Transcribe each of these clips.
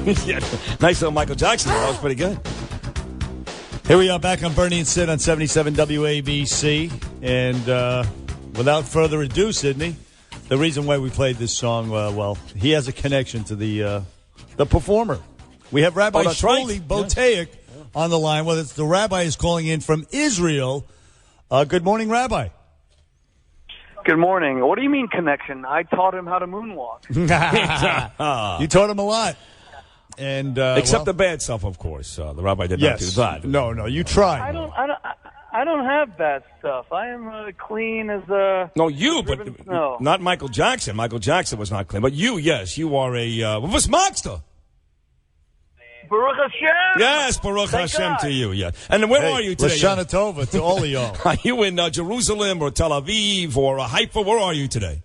Yeah, nice little Michael Jackson. That was pretty good. Here we are back on Bernie and Sid on 77 WABC. And without further ado, Sydney, the reason why we played this song, well, he has a connection to the performer. We have Rabbi Shmuley Boteic on the line. Well, the rabbi is calling in from Israel. Good morning, Rabbi. Good morning. What do you mean connection? I taught him how to moonwalk. You taught him a lot. And except the bad stuff, of course. The rabbi did not do that. No, you tried. I don't have bad stuff. I am clean as a... No, you, but not Michael Jackson. Michael Jackson was not clean. But you, yes, you are a... What's Monster? Baruch Hashem. Yes, Baruch Hashem to you, yeah. And where are you today? Lashana Tova to all of y'all. Are you in Jerusalem or Tel Aviv or Haifa? Where are you today?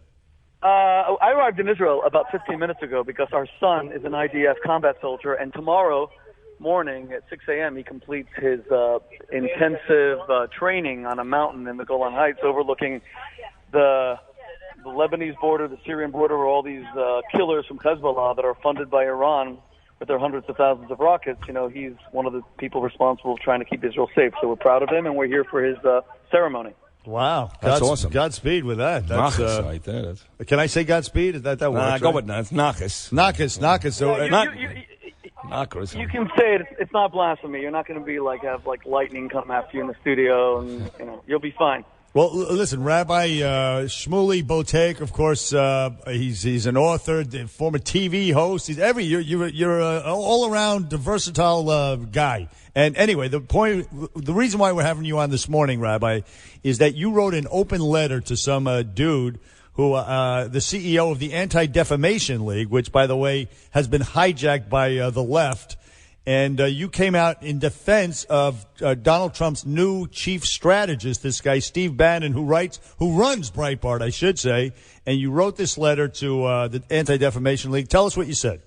I arrived in Israel about 15 minutes ago because our son is an IDF combat soldier, and tomorrow morning at 6 a.m. he completes his intensive training on a mountain in the Golan Heights overlooking the Lebanese border, the Syrian border, where all these killers from Hezbollah that are funded by Iran with their hundreds of thousands of rockets. You know, he's one of the people responsible for trying to keep Israel safe. So we're proud of him, and we're here for his ceremony. Wow. That's awesome. Godspeed with that. That's right there. Can I say Godspeed? Is that works? Go with that. It's Nachas. Nachas. So, you can say it. It's not blasphemy. You're not going to be have lightning come after you in the studio, and you'll be fine. Well, listen, Rabbi Shmuley Boteic, of course, he's an author, former TV host. You're an all-around versatile guy. And anyway, the reason why we're having you on this morning, Rabbi, is that you wrote an open letter to some dude who, the CEO of the Anti-Defamation League, which, by the way, has been hijacked by the left. And you came out in defense of Donald Trump's new chief strategist, this guy Steve Bannon, who runs Breitbart, I should say. And you wrote this letter to the Anti-Defamation League. Tell us what you said.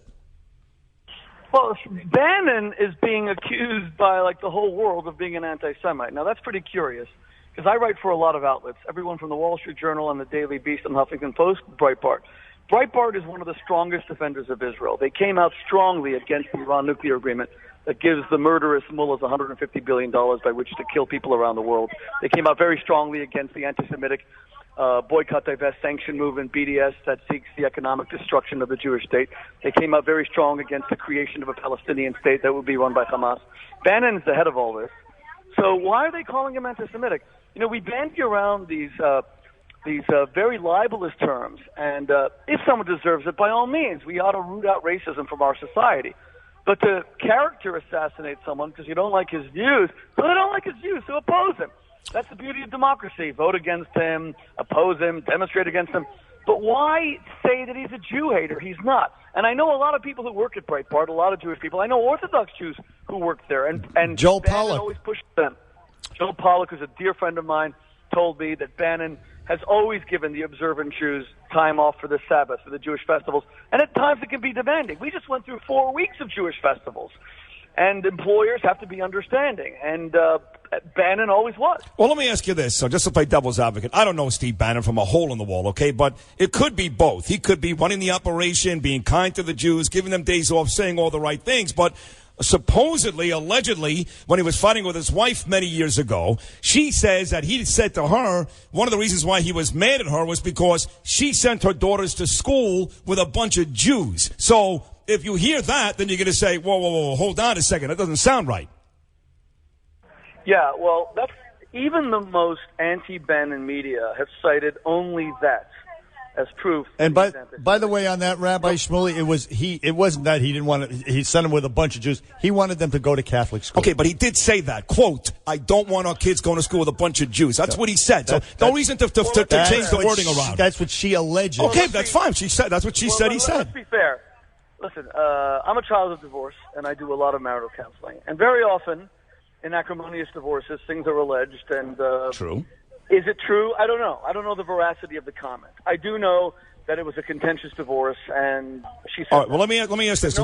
Well, Bannon is being accused by the whole world of being an anti-Semite. Now that's pretty curious because I write for a lot of outlets, everyone from the Wall Street Journal and the Daily Beast and Huffington Post, Breitbart. Breitbart is one of the strongest defenders of Israel. They came out strongly against the Iran nuclear agreement that gives the murderous mullahs $150 billion by which to kill people around the world. They came out very strongly against the anti-Semitic boycott, divest, sanction movement, BDS, that seeks the economic destruction of the Jewish state. They came out very strong against the creation of a Palestinian state that would be run by Hamas. Bannon's the head of all this. So why are they calling him anti-Semitic? We bandy around these very libelous terms, and if someone deserves it, by all means, we ought to root out racism from our society. But to character assassinate someone because you don't like his views, well, they don't like his views, so oppose him. That's the beauty of democracy. Vote against him, oppose him, demonstrate against him. But why say that he's a Jew hater? He's not. And I know a lot of people who work at Breitbart, a lot of Jewish people. I know Orthodox Jews who work there, and Joel Bannon Pollack always pushes them. Joel Pollack, who's a dear friend of mine, told me that Bannon has always given the observant Jews time off for the Sabbath, for the Jewish festivals, and at times it can be demanding. We just went through 4 weeks of Jewish festivals, and employers have to be understanding, and Bannon always was. Well, let me ask you this, so just to play devil's advocate. I don't know Steve Bannon from a hole in the wall, okay, but it could be both. He could be running the operation, being kind to the Jews, giving them days off, saying all the right things, but supposedly, allegedly, when he was fighting with his wife many years ago, she says that he said to her, one of the reasons why he was mad at her was because she sent her daughters to school with a bunch of Jews. So if you hear that, then you're going to say, whoa, hold on a second. That doesn't sound right. Yeah, well, that's even the most anti-Bannon media have cited only that as proof. And by the way, on that, Rabbi Shmuley, it wasn't that he didn't want to. He sent them with a bunch of Jews. He wanted them to go to Catholic school. Okay, but he did say that quote. I don't want our kids going to school with a bunch of Jews. That's what he said. So no reason to change the wording around. That's what she alleges. Okay, that's fine. She said that's what she said. He said. Let's be fair. Listen, I'm a child of divorce, and I do a lot of marital counseling. And very often, in acrimonious divorces, things are alleged. And true. Is it true? I don't know. I don't know the veracity of the comment. I do know that it was a contentious divorce, and she said... All right, well, let me ask this.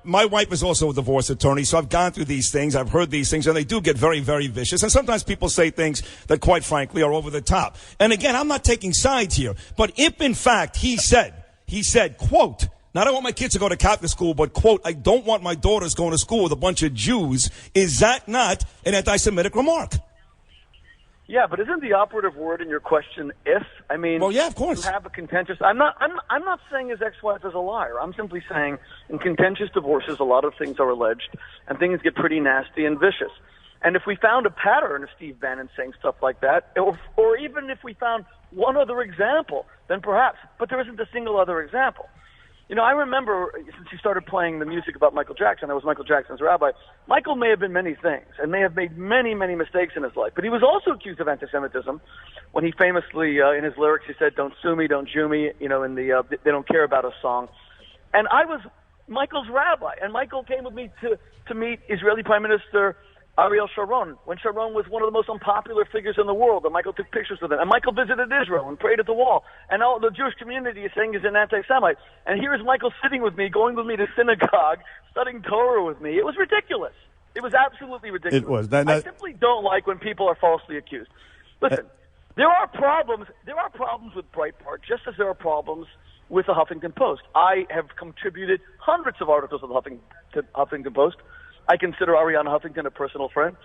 My wife is also a divorce attorney, so I've gone through these things. I've heard these things, and they do get very, very vicious. And sometimes people say things that, quite frankly, are over the top. And again, I'm not taking sides here. But if, in fact, he said, quote, Not I want my kids to go to Catholic school, but, quote, I don't want my daughters going to school with a bunch of Jews. Is that not an anti-Semitic remark? Yeah, but isn't the operative word in your question if? I mean, well, yeah, of course. You have a contentious. I'm not saying his ex-wife is a liar. I'm simply saying in contentious divorces, a lot of things are alleged, and things get pretty nasty and vicious. And if we found a pattern of Steve Bannon saying stuff like that, or even if we found one other example, then perhaps. But there isn't a single other example. You know, I remember since he started playing the music about Michael Jackson, I was Michael Jackson's rabbi. Michael may have been many things and may have made many, many mistakes in his life, but he was also accused of anti-Semitism when he famously, in his lyrics, he said, "Don't sue me, don't Jew me," you know, in the "They Don't Care About Us" song. And I was Michael's rabbi, and Michael came with me to meet Israeli Prime Minister Ariel Sharon, when Sharon was one of the most unpopular figures in the world, and Michael took pictures with him. And Michael visited Israel and prayed at the wall. And all the Jewish community is saying he's an anti-Semite. And here is Michael sitting with me, going with me to synagogue, studying Torah with me. It was ridiculous. It was absolutely ridiculous. It was. I simply don't like when people are falsely accused. Listen, there are problems. There are problems with Breitbart, just as there are problems with the Huffington Post. I have contributed hundreds of articles to the Huffington Post. I consider Ariana Huffington a personal friend.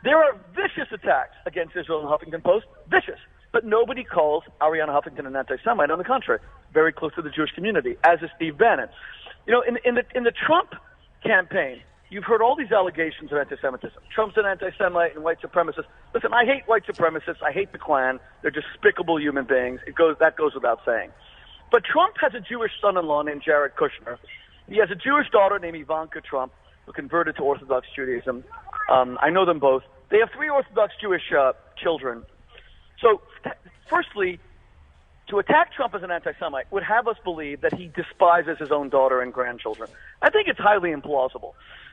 There are vicious attacks against Israel in the Huffington Post, vicious. But nobody calls Ariana Huffington an anti-Semite. On the contrary, very close to the Jewish community, as is Steve Bannon. You know, in the Trump campaign, you've heard all these allegations of anti-Semitism. Trump's an anti-Semite and white supremacist. Listen, I hate white supremacists. I hate the Klan. They're despicable human beings. That goes without saying. But Trump has a Jewish son-in-law named Jared Kushner. He has a Jewish daughter named Ivanka Trump, who converted to Orthodox Judaism. I know them both. They have 3 Orthodox Jewish children. So, firstly, to attack Trump as an anti-Semite would have us believe that he despises his own daughter and grandchildren. I think it's highly implausible.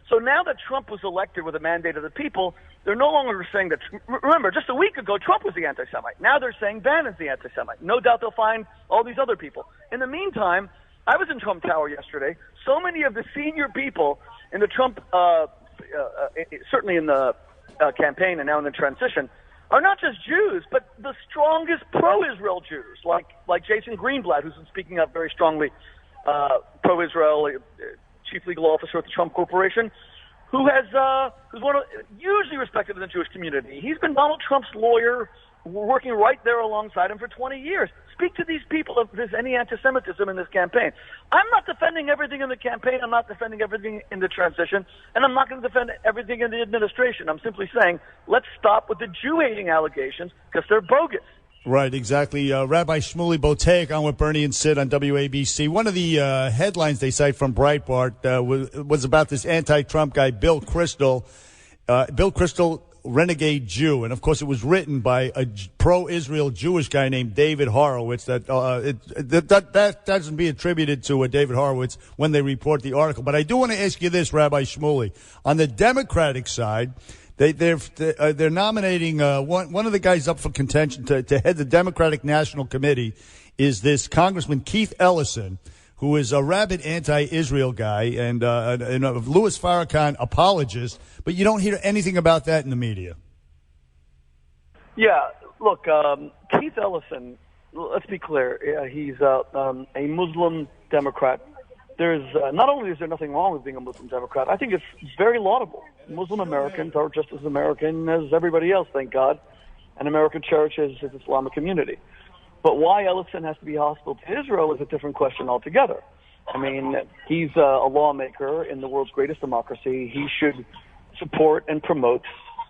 So now that Trump was elected with a mandate of the people, they're no longer saying that. Remember, just a week ago, Trump was the anti-Semite. Now they're saying Bannon's the anti-Semite. No doubt they'll find all these other people. In the meantime, I was in Trump Tower yesterday. So many of the senior people in the Trump, certainly in the campaign and now in the transition, are not just Jews, but the strongest pro-Israel Jews, like Jason Greenblatt, who's been speaking up very strongly, pro-Israel, chief legal officer at the Trump Corporation, who's hugely respected in the Jewish community. He's been Donald Trump's lawyer, working right there alongside him for 20 years. Speak to these people if there's any anti-Semitism in this campaign. I'm not defending everything in the campaign. I'm not defending everything in the transition. And I'm not going to defend everything in the administration. I'm simply saying, let's stop with the Jew-hating allegations because they're bogus. Right, exactly. Rabbi Shmuley Boteach on with Bernie and Sid on WABC. One of the headlines they cite from Breitbart was about this anti-Trump guy, Bill Kristol. Bill Kristol, renegade Jew, and of course it was written by a pro-Israel Jewish guy named David Horowitz. That doesn't be attributed to David Horowitz when they report the article. But I do want to ask you this, Rabbi Shmuley. On the Democratic side, they're nominating one of the guys up for contention to head the Democratic National Committee is this Congressman Keith Ellison, who is a rabid anti-Israel guy and a Louis Farrakhan apologist, but you don't hear anything about that in the media. Yeah, look, Keith Ellison, let's be clear, he's a Muslim Democrat. There's not only is there nothing wrong with being a Muslim Democrat, I think it's very laudable. Muslim Americans are just as American as everybody else, thank God, and American cherishes his Islamic community. But why Ellison has to be hostile to Israel is a different question altogether. I mean, he's a lawmaker in the world's greatest democracy. He should support and promote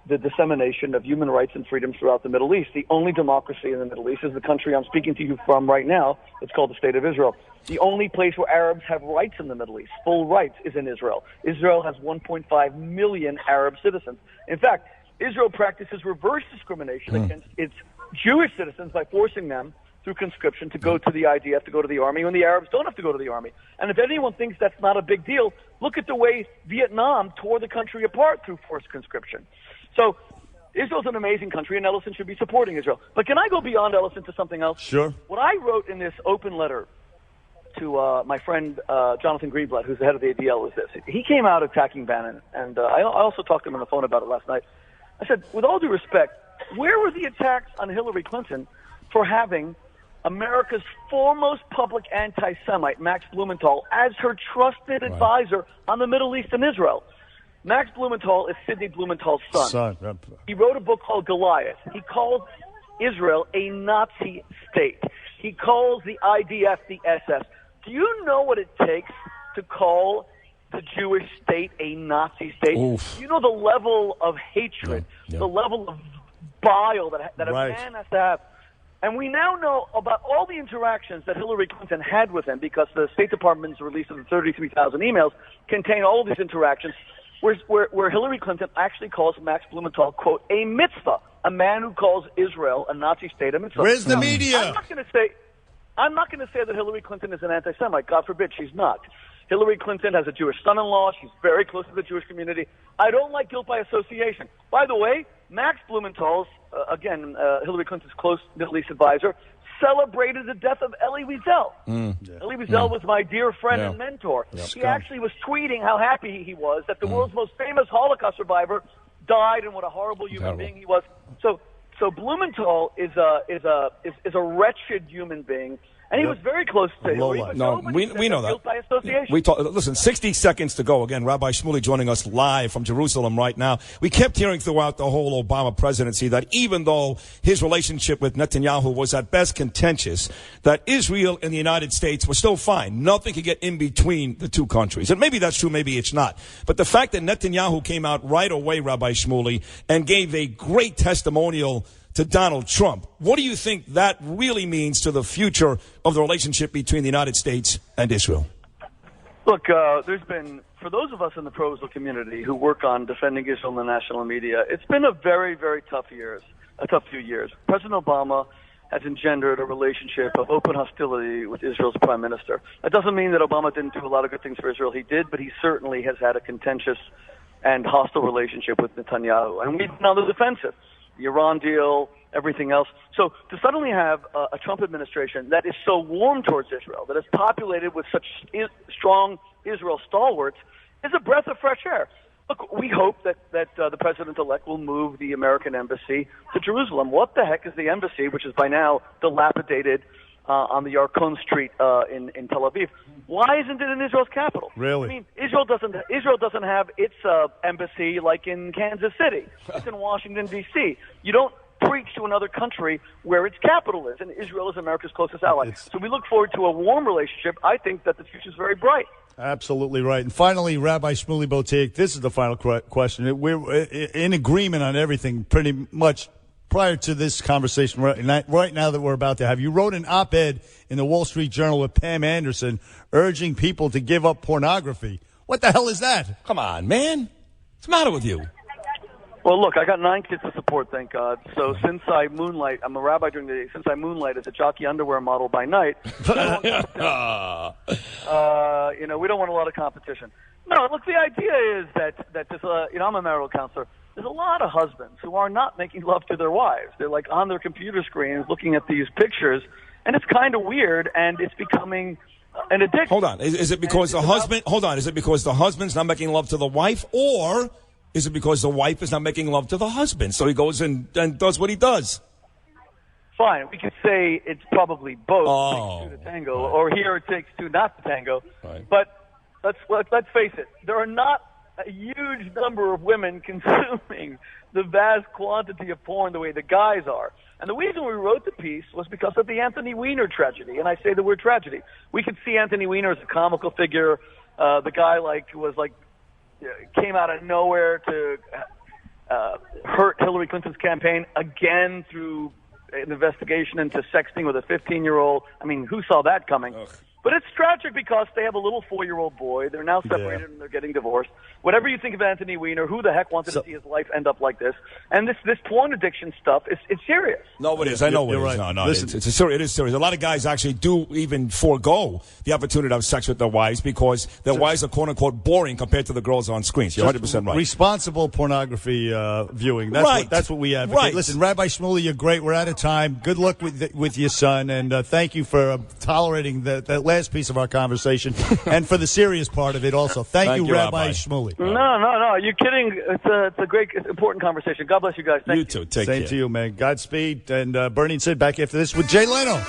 the dissemination of human rights and freedoms throughout the Middle East. The only democracy in the Middle East is the country I'm speaking to you from right now. It's called the State of Israel. The only place where Arabs have rights in the Middle East, full rights, is in Israel. Israel has 1.5 million Arab citizens. In fact, Israel practices reverse discrimination against its Jewish citizens by forcing them through conscription to go to the IDF, to go to the army, when the Arabs don't have to go to the army. And if anyone thinks that's not a big deal, look at the way Vietnam tore the country apart through forced conscription. So Israel's an amazing country, and Ellison should be supporting Israel. But can I go beyond Ellison to something else? Sure. What I wrote in this open letter to my friend Jonathan Greenblatt, who's the head of the ADL, is this. He came out attacking Bannon, and I also talked to him on the phone about it last night. I said, with all due respect, where were the attacks on Hillary Clinton for having America's foremost public anti-Semite, Max Blumenthal, as her trusted advisor on the Middle East and Israel. Max Blumenthal is Sidney Blumenthal's son. He wrote a book called Goliath. He called Israel a Nazi state. He calls the IDF the SS. Do you know what it takes to call the Jewish state a Nazi state? Oof. You know the level of hatred, the level of bile that a man has to have. And we now know about all the interactions that Hillary Clinton had with him, because the State Department's release of the 33,000 emails contain all of these interactions where Hillary Clinton actually calls Max Blumenthal, quote, a mitzvah, a man who calls Israel a Nazi state a mitzvah. Where's the media? I'm not going to say that Hillary Clinton is an anti-Semite. God forbid, she's not. Hillary Clinton has a Jewish son-in-law. She's very close to the Jewish community. I don't like guilt by association. By the way, Max Blumenthal's, Hillary Clinton's close Middle East advisor, celebrated the death of Elie Wiesel. Elie Wiesel was my dear friend and mentor. He actually was tweeting how happy he was that the world's most famous Holocaust survivor died, and what a horrible human being he was. So Blumenthal is a wretched human being. And he was very close to Hillary. No, we know that. Guilt by association. Listen, 60 seconds to go. Again, Rabbi Shmuley joining us live from Jerusalem right now. We kept hearing throughout the whole Obama presidency that even though his relationship with Netanyahu was at best contentious, that Israel and the United States were still fine. Nothing could get in between the two countries. And maybe that's true, maybe it's not. But the fact that Netanyahu came out right away, Rabbi Shmuley, and gave a great testimonial to Donald Trump. What do you think that really means to the future of the relationship between the United States and Israel? Look, there's been, for those of us in the pro-Israel community who work on defending Israel in the national media, it's been a very, very tough few years. President Obama has engendered a relationship of open hostility with Israel's prime minister. That doesn't mean that Obama didn't do a lot of good things for Israel. He did, but he certainly has had a contentious and hostile relationship with Netanyahu. And we've been on the defensive. The Iran deal, everything else. So to suddenly have a Trump administration that is so warm towards Israel, that is populated with such strong Israel stalwarts, is a breath of fresh air. Look, we hope that the president-elect will move the American embassy to Jerusalem. What the heck is the embassy, which is by now dilapidated on the Yarkon Street in Tel Aviv? Why isn't it in Israel's capital? Really? I mean, Israel doesn't have its embassy like in Kansas City. It's in Washington, D.C. You don't preach to another country where its capital is, and Israel is America's closest ally. So we look forward to a warm relationship. I think that the future is very bright. Absolutely right. And finally, Rabbi Shmuley Boteach, this is the final question. We're in agreement on everything pretty much prior to this conversation right now that we're about to have. You wrote an op-ed in the Wall Street Journal with Pam Anderson urging people to give up pornography. What the hell is that? Come on, man. What's the matter with you? Well, look, I got 9 kids to support, thank God. So since I moonlight, I'm a rabbi during the day. Since I moonlight as a jockey underwear model by night, we don't want a lot of competition. No, look, the idea is that there's I'm a marital counselor. There's a lot of husbands who are not making love to their wives. They're like on their computer screens looking at these pictures, and it's kind of weird, and it's becoming an addiction. Hold on. Is it because the husband? Hold on. Is it because the husband's not making love to the wife, or is it because the wife is not making love to the husband? So he goes and does what he does. Fine. We could say it's probably both. It takes two to tango, or here it takes two not to tango. Right. But let's face it. There are not a huge number of women consuming the vast quantity of porn the way the guys are. And the reason we wrote the piece was because of the Anthony Weiner tragedy. And I say the word tragedy. We could see Anthony Weiner as a comical figure. The guy came out of nowhere to hurt Hillary Clinton's campaign again through an investigation into sexting with a 15-year-old. I mean, who saw that coming? Ugh. But it's tragic because they have a little 4-year-old boy. They're now separated and they're getting divorced. Whatever you think of Anthony Weiner, who the heck wanted to see his life end up like this? And this porn addiction stuff, it's serious. No, it is. I know it is. Right. No, listen, it is serious. A lot of guys actually do even forego the opportunity to have sex with their wives because their wives are quote-unquote boring compared to the girls on screens. You're 100% right. Responsible pornography viewing. That's what we advocate. Right. Listen, Rabbi Shmuley, you're great. We're out of time. Good luck with your son, and thank you for tolerating that last piece of our conversation and for the serious part of it also. Thank you, Rabbi Shmuley. No. You're kidding. It's a great, important conversation. God bless you guys. Thank you. You too. Take care. Same to you, man. Godspeed. And Bernie and Sid back after this with Jay Leno.